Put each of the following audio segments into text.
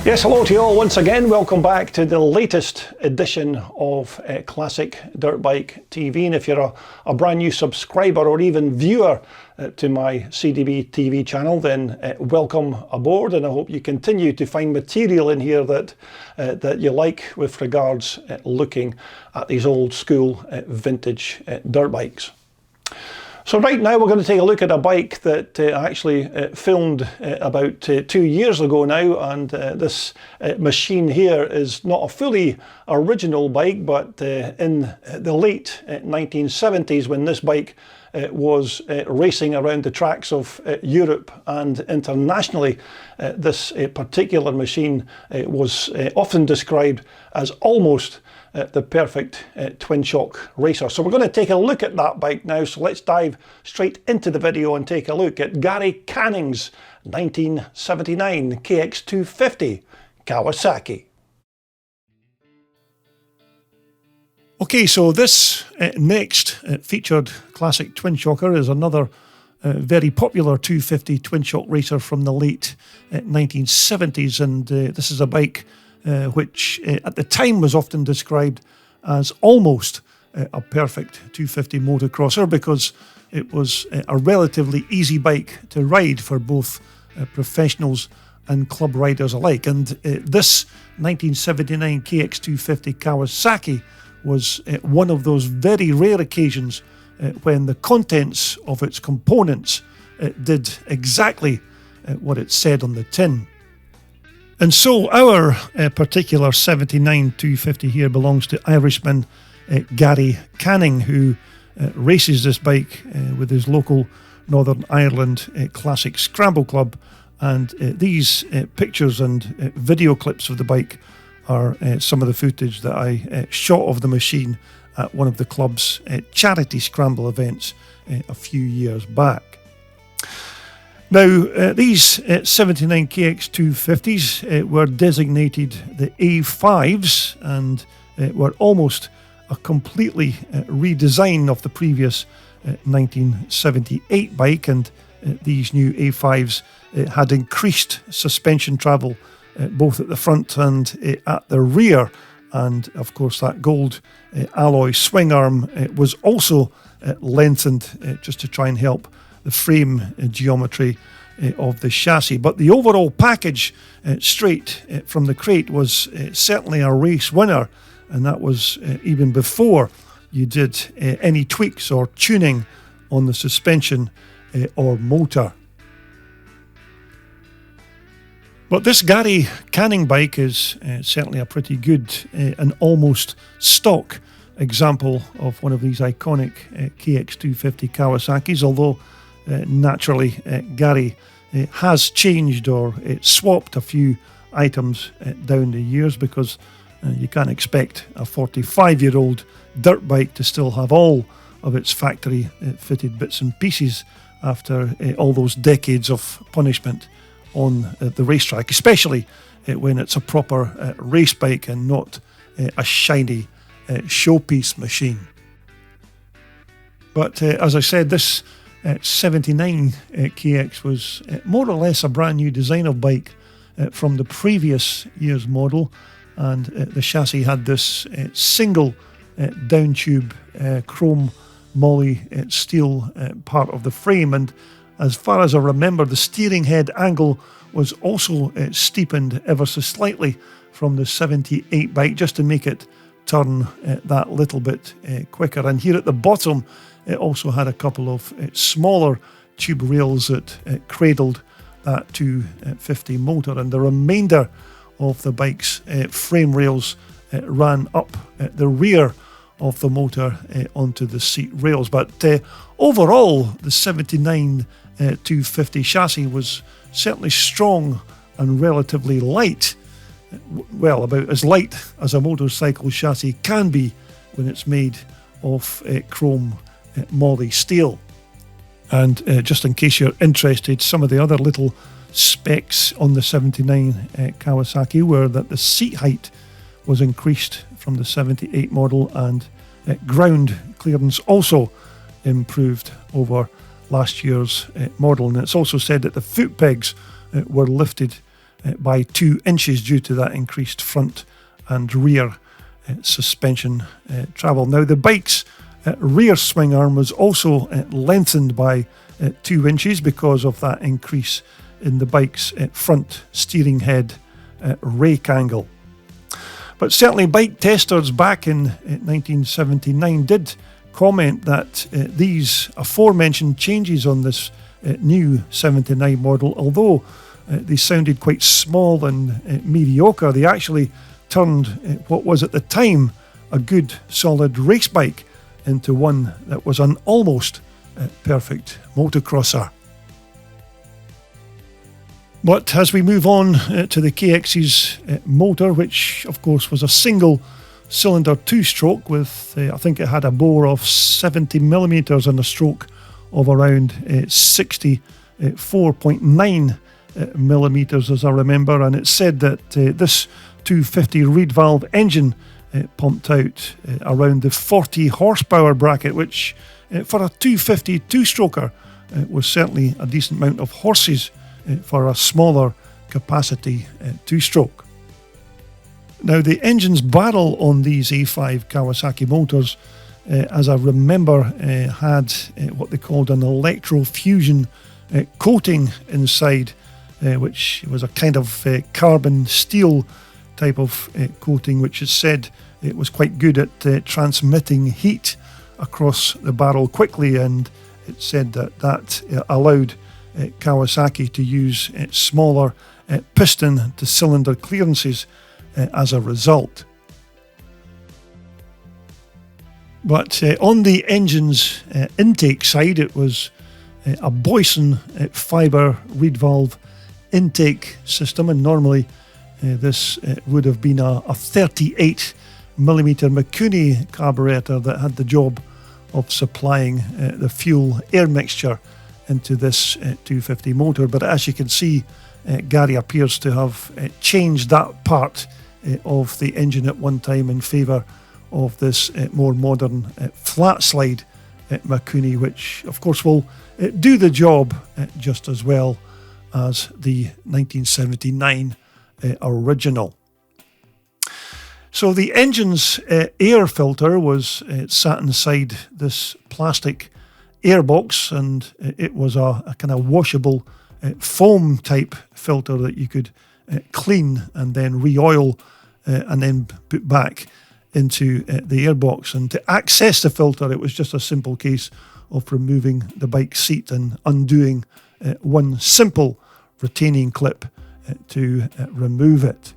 Yes, hello to you all once again. Welcome back to the latest edition of Classic Dirt Bike TV. And if you're a brand new subscriber or even viewer to my CDB TV channel, then welcome aboard. And I hope you continue to find material in here that you like with regards looking at these old school vintage dirt bikes. So right now we're going to take a look at a bike that I actually filmed about 2 years ago now, and this machine here is not a fully original bike, but in the late 1970s, when this bike was racing around the tracks of Europe and internationally, this particular machine was often described as almost the perfect twin shock racer. So we're going to take a look at that bike now. So let's dive straight into the video and take a look at Gary Canning's 1979 KX250 Kawasaki. Okay, so this next featured classic twin shocker is another very popular 250 twin shock racer from the late 1970s, and this is a bike which at the time was often described as almost a perfect 250 motocrosser, because it was a relatively easy bike to ride for both professionals and club riders alike. And this 1979 KX250 Kawasaki was one of those very rare occasions when the contents of its components did exactly what it said on the tin. And so our particular 79 250 here belongs to Irishman Gary Canning, who races this bike with his local Northern Ireland Classic Scramble Club. And these pictures and video clips of the bike are some of the footage that I shot of the machine at one of the club's charity scramble events a few years back. Now, these 79 KX250s were designated the A5s and were almost a completely redesign of the previous 1978 bike, and these new A5s had increased suspension travel both at the front and at the rear, and of course that gold alloy swing arm was also lengthened just to try and help the frame geometry of the chassis. But the overall package straight from the crate was certainly a race winner, and that was even before you did any tweaks or tuning on the suspension or motor. But this Gary Canning bike is certainly a pretty good and almost stock example of one of these iconic KX250 Kawasaki's, although naturally Gary has changed or swapped a few items down the years, because you can't expect a 45-year-old dirt bike to still have all of its factory fitted bits and pieces after all those decades of punishment on the racetrack, especially when it's a proper race bike and not a shiny showpiece machine. But as I said, this 79 KX was more or less a brand new design of bike from the previous year's model, and the chassis had this single down tube chrome moly steel part of the frame, and as far as I remember, the steering head angle was also steepened ever so slightly from the 78 bike, just to make it turn that little bit quicker. And here at the bottom, it also had a couple of smaller tube rails that cradled that 250 motor, and the remainder of the bike's frame rails ran up the rear of the motor onto the seat rails. But overall, the 79 250 chassis was certainly strong and relatively light. Well, about as light as a motorcycle chassis can be when it's made of chrome moly steel. And just in case you're interested, some of the other little specs on the 79 Kawasaki were that the seat height was increased from the 78 model, and ground clearance also improved over last year's model. And it's also said that the foot pegs were lifted by 2 inches due to that increased front and rear suspension travel. Now the bike's rear swing arm was also lengthened by 2 inches because of that increase in the bike's front steering head rake angle. But certainly bike testers back in 1979 did comment that these aforementioned changes on this new 79 model, although they sounded quite small and mediocre, they actually turned what was at the time a good solid race bike into one that was an almost perfect motocrosser. But as we move on to the KX's motor, which of course was a single cylinder 2-stroke with, I think it had a bore of 70mm and a stroke of around 64.9mm as I remember, and it said that this 250 reed valve engine pumped out around the 40 horsepower bracket, which for a 250 two-stroker was certainly a decent amount of horses for a smaller capacity two-stroke. Now the engine's barrel on these A5 Kawasaki motors, as I remember, had what they called an electrofusion coating inside, which was a kind of carbon steel type of coating, which is said it was quite good at transmitting heat across the barrel quickly, and it said that allowed Kawasaki to use smaller piston to cylinder clearances as a result. But on the engine's intake side, it was a Boyson fibre reed valve intake system, and normally this would have been a 38mm Mikuni carburetor that had the job of supplying the fuel air mixture into this 250 motor. But as you can see, Gary appears to have changed that part of the engine at one time in favour of this more modern flat slide Mikuni, which of course will do the job just as well as the 1979 original. So the engine's air filter was sat inside this plastic airbox, and it was a kind of washable foam type filter that you could clean and then re-oil and then put back into the airbox. And to access the filter, it was just a simple case of removing the bike seat and undoing one simple retaining clip to remove it.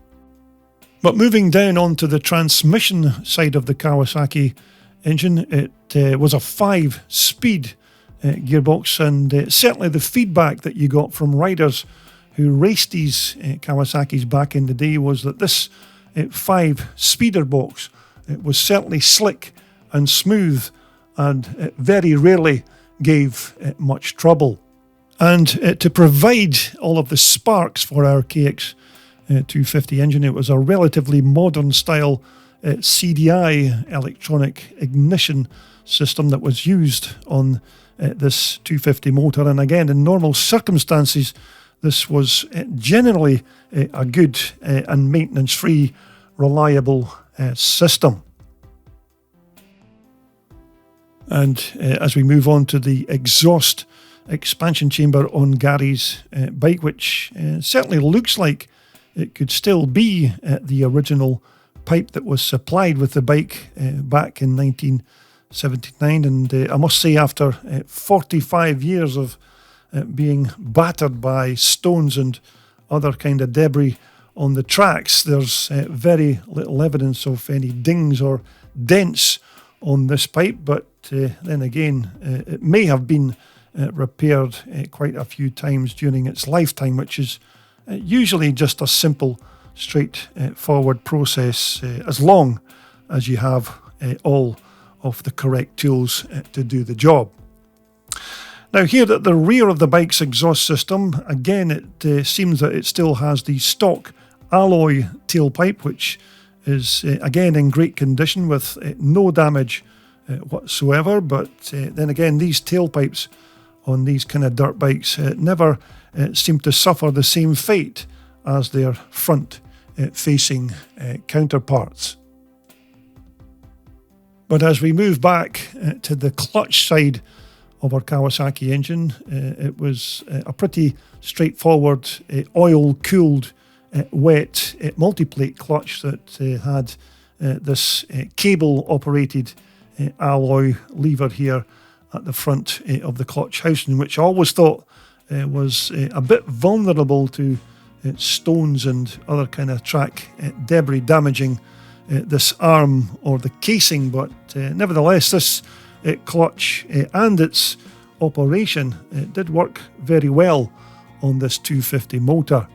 But moving down onto the transmission side of the Kawasaki engine, it was a 5-speed gearbox, and certainly the feedback that you got from riders who raced these Kawasaki's back in the day was that this 5-speeder box was certainly slick and smooth and very rarely gave much trouble. And to provide all of the sparks for our KX250 engine, it was a relatively modern style CDI electronic ignition system that was used on this 250 motor. And again, in normal circumstances, this was generally a good and maintenance-free, reliable system. And as we move on to the exhaust expansion chamber on Gary's bike, which certainly looks like it could still be the original pipe that was supplied with the bike back in 1979. And I must say, after 45 years of being battered by stones and other kind of debris on the tracks, there's very little evidence of any dings or dents on this pipe. But then again, it may have been repaired quite a few times during its lifetime, which is usually just a simple, straightforward process, as long as you have all of the correct tools to do the job. Now here at the rear of the bike's exhaust system, again it seems that it still has the stock alloy tailpipe, which is again in great condition with no damage whatsoever. But then again, these tailpipes on these kind of dirt bikes never seem to suffer the same fate as their front-facing counterparts. But as we move back to the clutch side of our Kawasaki engine, it was a pretty straightforward oil-cooled wet multiplate clutch that had this cable-operated alloy lever here at the front of the clutch housing, which I always thought was a bit vulnerable to stones and other kind of track debris damaging this arm or the casing. But nevertheless, this clutch and its operation did work very well on this 250 motor.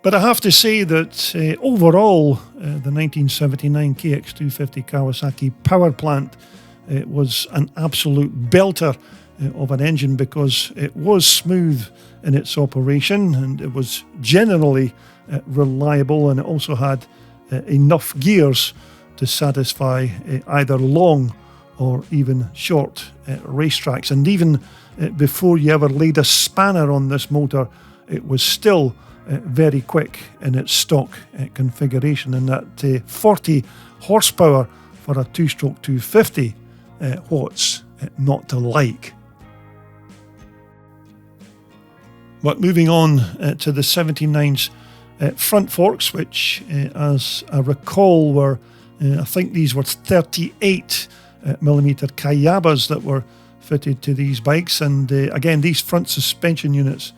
But I have to say that overall, the 1979 KX250 Kawasaki power plant was an absolute belter of an engine, because it was smooth in its operation and it was generally reliable, and it also had enough gears to satisfy either long or even short racetracks. And even before you ever laid a spanner on this motor, it was still very quick in its stock configuration, and that 40 horsepower for a two-stroke 250, what's not to like? But moving on to the 79's front forks, which as I recall were, I think these were 38mm Kayabas that were fitted to these bikes. And again, these front suspension units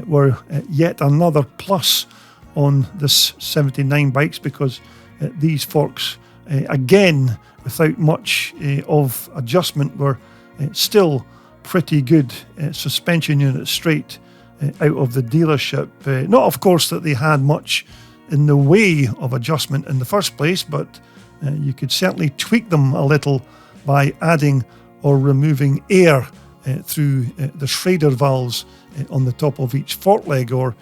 were yet another plus on this 79 bikes, because these forks, again, without much of adjustment, were still pretty good suspension units straight out of the dealership. Not, of course, that they had much in the way of adjustment in the first place, but you could certainly tweak them a little by adding or removing air through the Schrader valves on the top of each fork leg, or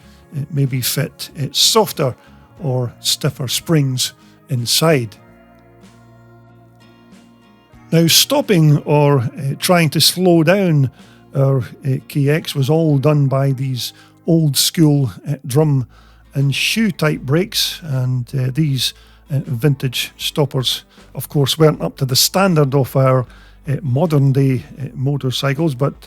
maybe fit softer or stiffer springs inside. Now, stopping or trying to slow down our KX was all done by these old school drum and shoe type brakes, and these vintage stoppers, of course, weren't up to the standard of our modern day motorcycles. But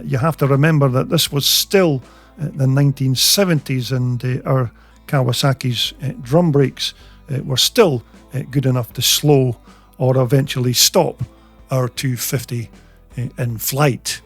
you have to remember that this was still the 1970s, and our Kawasaki's drum brakes were still good enough to slow or eventually stop our 250 in flight.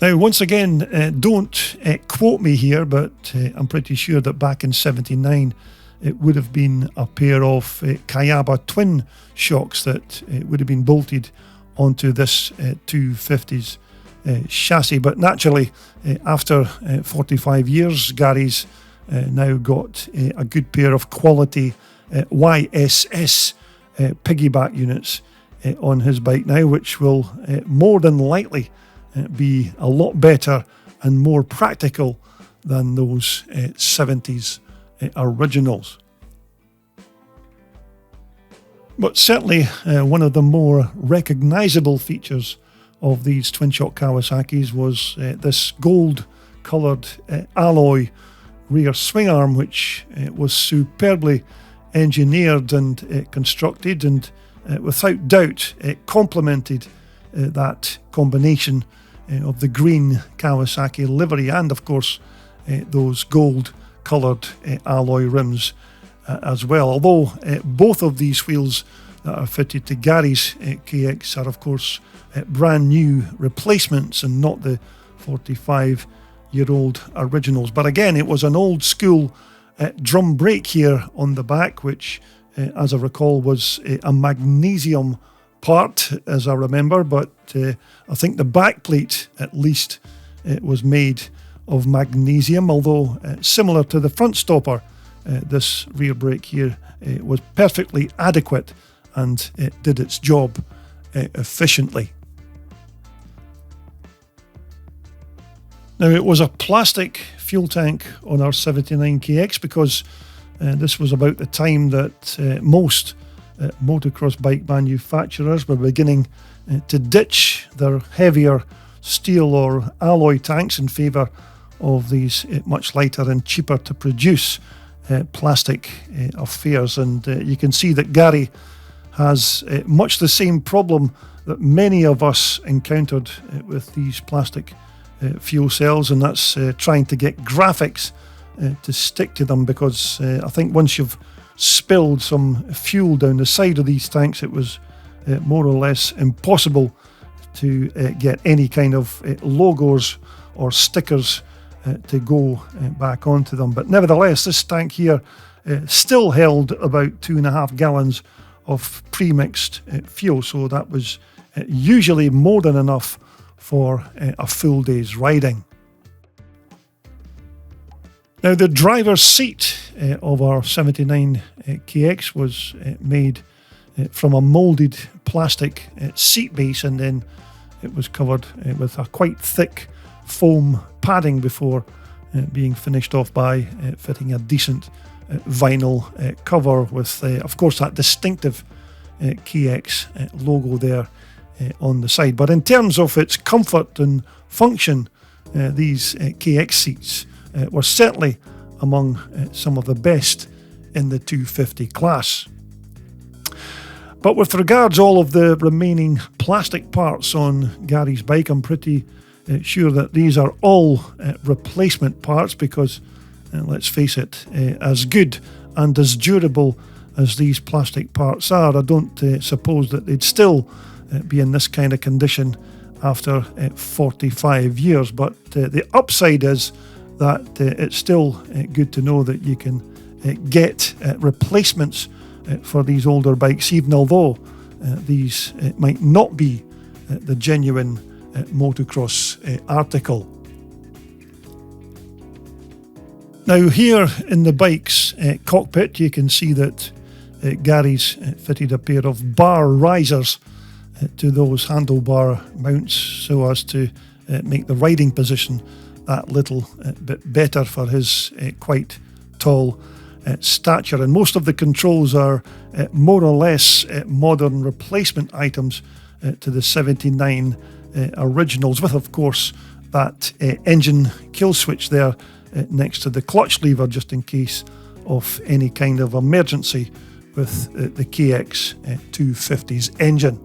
Now, once again, don't quote me here, but I'm pretty sure that back in 79 it would have been a pair of Kayaba twin shocks that would have been bolted onto this 250's chassis. But naturally, after 45 years, Gary's now got a good pair of quality YSS piggyback units on his bike now, which will more than likely be a lot better and more practical than those 70s originals. But certainly one of the more recognisable features of these twin-shock Kawasaki's was this gold-coloured alloy rear swing arm, which was superbly engineered and constructed, and without doubt it complemented that combination of the green Kawasaki livery and, of course, those gold-coloured alloy rims as well. Although both of these wheels that are fitted to Gary's KX are, of course, brand new replacements and not the 45-year-old originals. But again, it was an old-school drum brake here on the back, which, as I recall, was a magnesium part, as I remember, but I think the back plate, at least, was made of magnesium, although similar to the front stopper, this rear brake here was perfectly adequate and it did its job efficiently. Now, it was a plastic fuel tank on our 79 KX because this was about the time that most motocross bike manufacturers were beginning to ditch their heavier steel or alloy tanks in favour of these much lighter and cheaper to produce plastic affairs. And you can see that Gary has much the same problem that many of us encountered with these plastic fuel cells, and that's trying to get graphics to stick to them, because I think once you've spilled some fuel down the side of these tanks, it was more or less impossible to get any kind of logos or stickers to go back onto them. But nevertheless, this tank here still held about 2.5 gallons of pre-mixed fuel, so that was usually more than enough for a full day's riding. Now, the driver's seat of our 79 KX was made from a moulded plastic seat base, and then it was covered with a quite thick foam padding before being finished off by fitting a decent vinyl cover with, of course, that distinctive KX logo there on the side. But in terms of its comfort and function, these KX seats were certainly among some of the best in the 250 class. But with regards all of the remaining plastic parts on Gary's bike, I'm pretty sure that these are all replacement parts, because let's face it, as good and as durable as these plastic parts are, I don't suppose that they'd still be in this kind of condition after 45 years. But the upside is that it's still good to know that you can get replacements for these older bikes, even although these might not be the genuine motocross article. Now, here in the bike's cockpit, you can see that Gary's fitted a pair of bar risers to those handlebar mounts, so as to make the riding position that little bit better for his quite tall stature. And most of the controls are more or less modern replacement items to the 79 originals, with, of course, that engine kill switch there next to the clutch lever, just in case of any kind of emergency with the KX250's engine.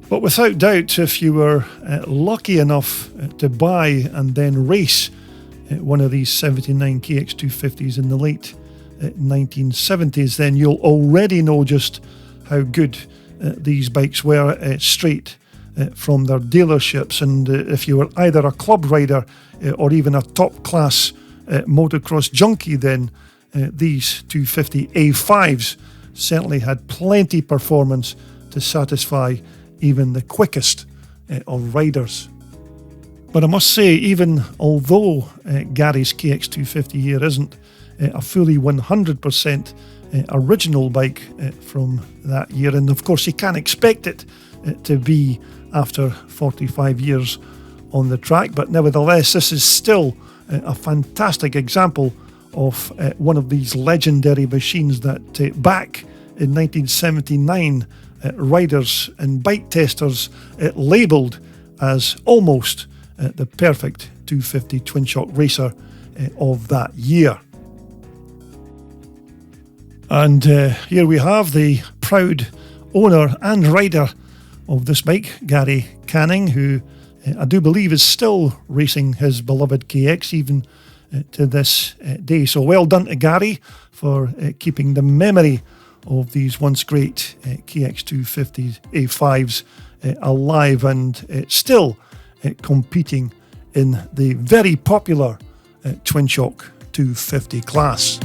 But without doubt, if you were lucky enough to buy and then race one of these 79 KX250s in the late 1970s, then you'll already know just how good these bikes were straight from their dealerships. And if you were either a club rider or even a top-class motocross junkie, then these 250 A5s certainly had plenty performance to satisfy even the quickest of riders. But I must say, even although Gary's KX250 here isn't a fully 100% original bike from that year, and of course you can't expect it to be after 45 years on the track, but nevertheless this is still a fantastic example of one of these legendary machines that back in 1979 riders and bike testers labelled as almost the perfect 250 twin-shock racer of that year. And here we have the proud owner and rider of this bike, Gary Canning, who I do believe is still racing his beloved KX even to this day. So well done to Gary for keeping the memory of these once great KX250 A5s alive and still competing in the very popular twin-shock 250 class.